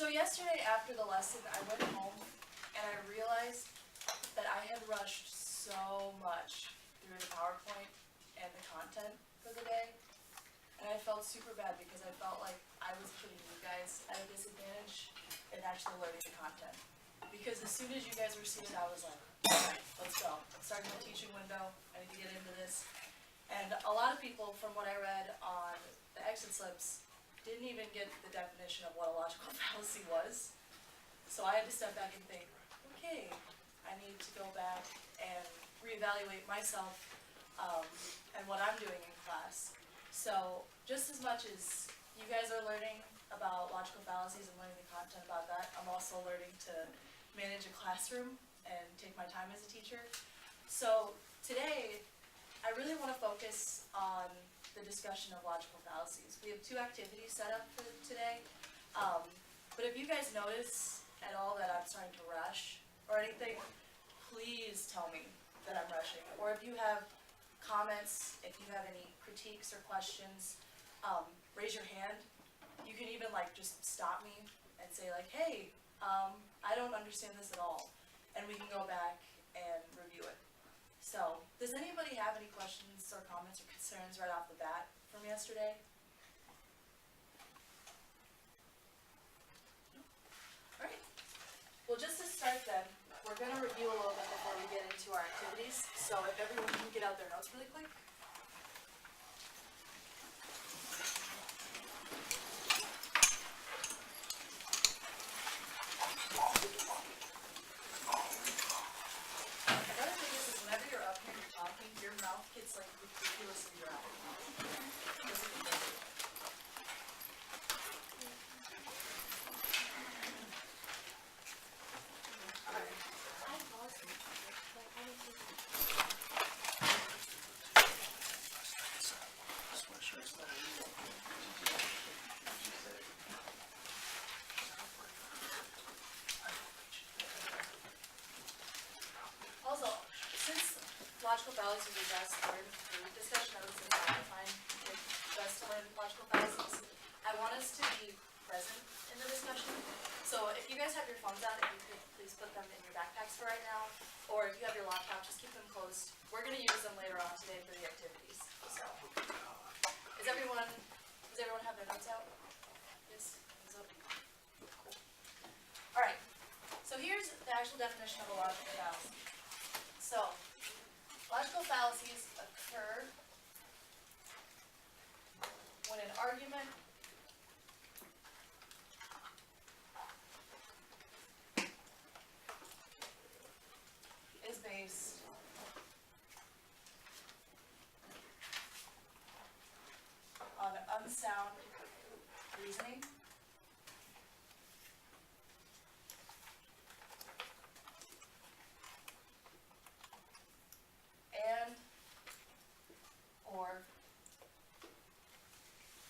So yesterday after the lesson, I went home and I realized that I had rushed so much through the PowerPoint and the content for the day. And I felt super bad because I felt like I was putting you guys at a disadvantage in actually learning the content. Because as soon as you guys were seated, I was like, alright, let's go. I'm starting my teaching window, I need to get into this. And a lot of people, from what I read on the exit slips, didn't even get the definition of what a logical fallacy was. So I had to step back and think, okay, I need to go back and reevaluate myself and what I'm doing in class. So just as much as you guys are learning about logical fallacies and learning the content about that, I'm also learning to manage a classroom and take my time as a teacher. So today, I really want to focus on the discussion of logical fallacies. We have 2 activities set up for today, but if you guys notice at all that I'm starting to rush or anything, please tell me that I'm rushing. Or if you have comments, if you have any critiques or questions, raise your hand. You can even just stop me and say hey, I don't understand this at all, and we can go back and review it. So, does anybody have any questions or comments or concerns right off the bat from yesterday? Alright. Well, just to start then, we're going to review a little bit before we get into our activities. So if everyone can get out their notes really quick. Another thing is whenever you're up here and you're talking, your mouth gets ridiculously dry. Also, since logical fallacies are best learned through discussion, I would say I find it best to learn logical fallacies. I want us to be present in the discussion. So if you guys have your phones out, if you could please put them in your backpacks for right now, or if you have your laptop, just keep them closed. We're going to use them later on today for the activities. So, does everyone have their notes out? Yes? Cool. Alright, so here's the actual definition of a logical fallacy. So, logical fallacies occur when an argument is based on unsound reasoning and or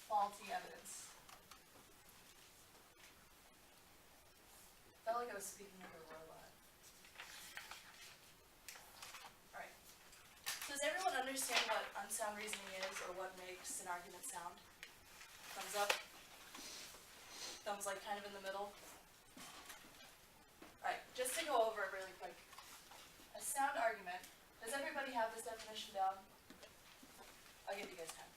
faulty evidence. Felt like I was speaking of a robot. Alright. So does everyone understand what unsound reasoning is or what makes an argument sound? Thumbs up. Thumbs kind of in the middle. Alright, just to go over it really quick. A sound argument. Does everybody have this definition down? I'll give you guys time.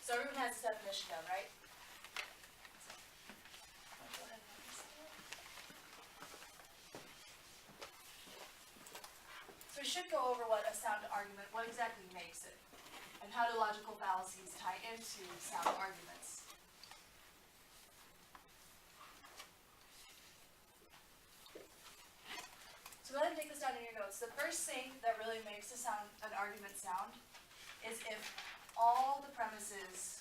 So everyone has this definition down, right? So we should go over what a sound argument, what exactly makes it, and how do logical fallacies tie into sound arguments. So go ahead and take this down in your notes. The first thing that really makes an argument sound is if all the premises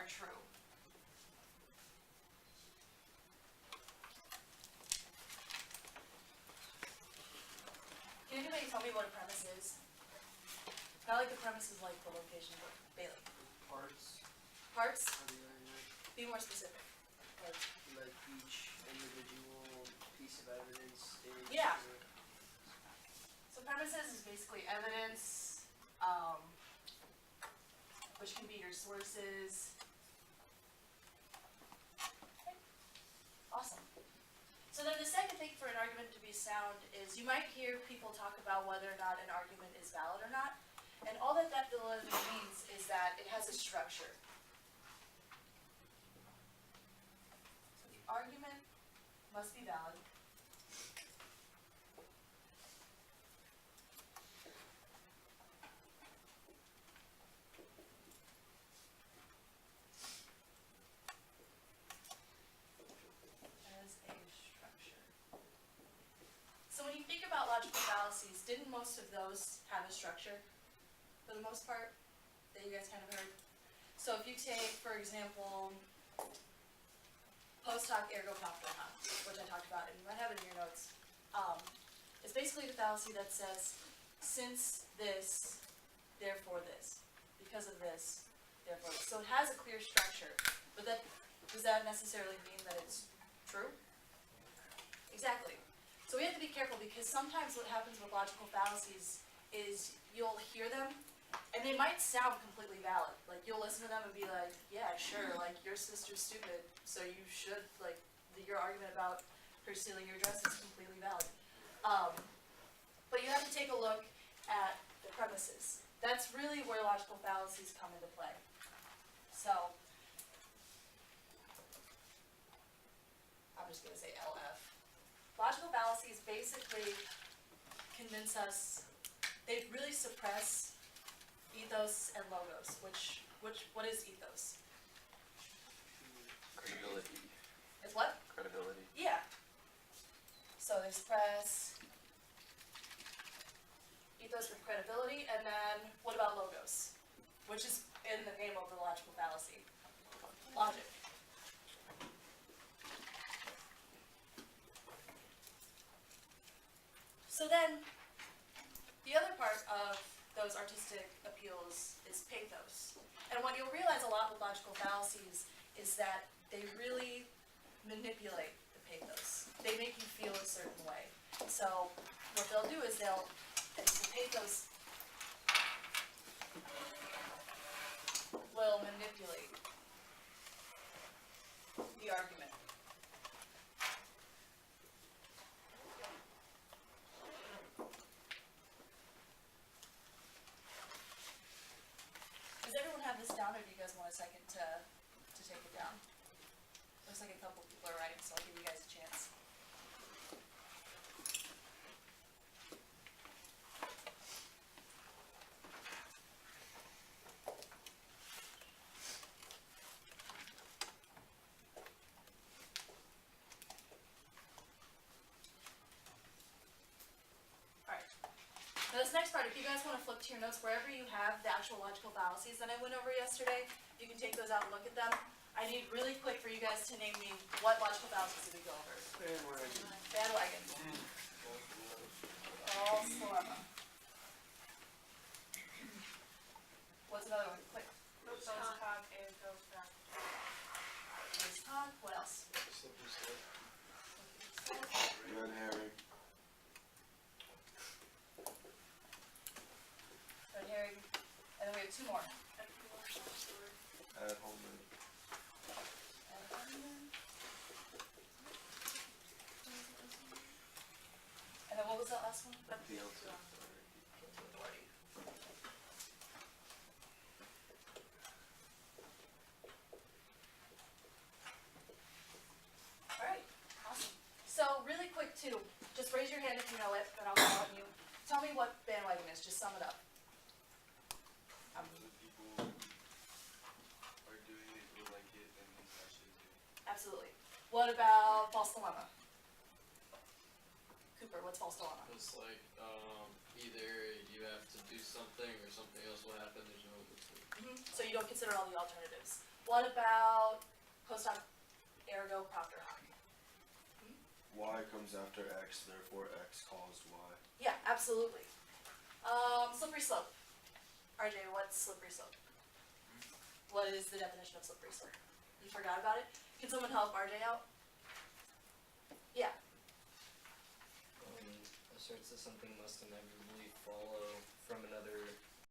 true. Can anybody tell me what a premise is? Not like the premise is like the location, but Bailey. Parts Parts? of the argument, Be more specific. like each individual piece of evidence is. Yeah. So premises is basically evidence, which can be your sources. Okay. Awesome. So then the second thing for an argument to be sound is you might hear people talk about whether or not an argument is valid or not. And all that validity means is that it has a structure. So the argument must be valid. As a structure. So when you think about logical fallacies, didn't most of those have a structure? For the most part, that you guys kind of heard. So if you take, for example, post hoc ergo propter hoc, which I talked about, and you might have it in your notes, it's basically the fallacy that says, since this, therefore this, because of this, therefore this. So it has a clear structure, but does that necessarily mean that it's true? Exactly. So we have to be careful because sometimes what happens with logical fallacies is you'll hear them and they might sound completely valid. Like you'll listen to them and be like, yeah, sure, like your sister's stupid, so you should, like, your argument about her stealing your dress is completely valid. But you have to take a look at the premises. That's really where logical fallacies come into play. So, I'm just gonna say LF. Logical fallacies basically convince us, they really suppress ethos and logos, what is ethos? Credibility. It's what? Credibility. Yeah. So they suppress ethos with credibility, and then what about logos? Which is in the name of the logical fallacy. Logic. So then, the other part of those artistic appeals is pathos. And what you'll realize a lot with logical fallacies is that they really manipulate the pathos. They make you feel a certain way. So what they'll do is the pathos will manipulate the argument. Does everyone have this down, or do you guys want a second to take it down? Looks like a couple people are writing, so I'll give you guys a chance. Now this next part, if you guys want to flip to your notes, wherever you have the actual logical fallacies that I went over yesterday, you can take those out and look at them. I need really quick for you guys to name me what logical fallacies did we go over. Bandwagon. False dilemma. What's another one? Quick. Post hoc and post hoc. Post hoc. What else? Red herring. Red herring. And then we have two more. Ad hominem. And then what was that last one? Appeal to Appeal to authority. Alright, awesome. So really quick too, just raise your hand if you know it, and I'll call on you. Tell me what bandwagon is, just sum it up. When the people are doing it, you like it, and it's actually good. Absolutely. What about false dilemma? Cooper, what's false dilemma? It's like, either you have to do something or something else will happen, there's no between. So you don't consider all the alternatives. What about post hoc ergo propter hoc? Y comes after X, therefore X caused Y. Yeah, absolutely. Slippery slope. RJ, what's slippery slope? What is the definition of slippery slope? You forgot about it? Can someone help RJ out? Yeah. Asserts that something must inevitably follow from another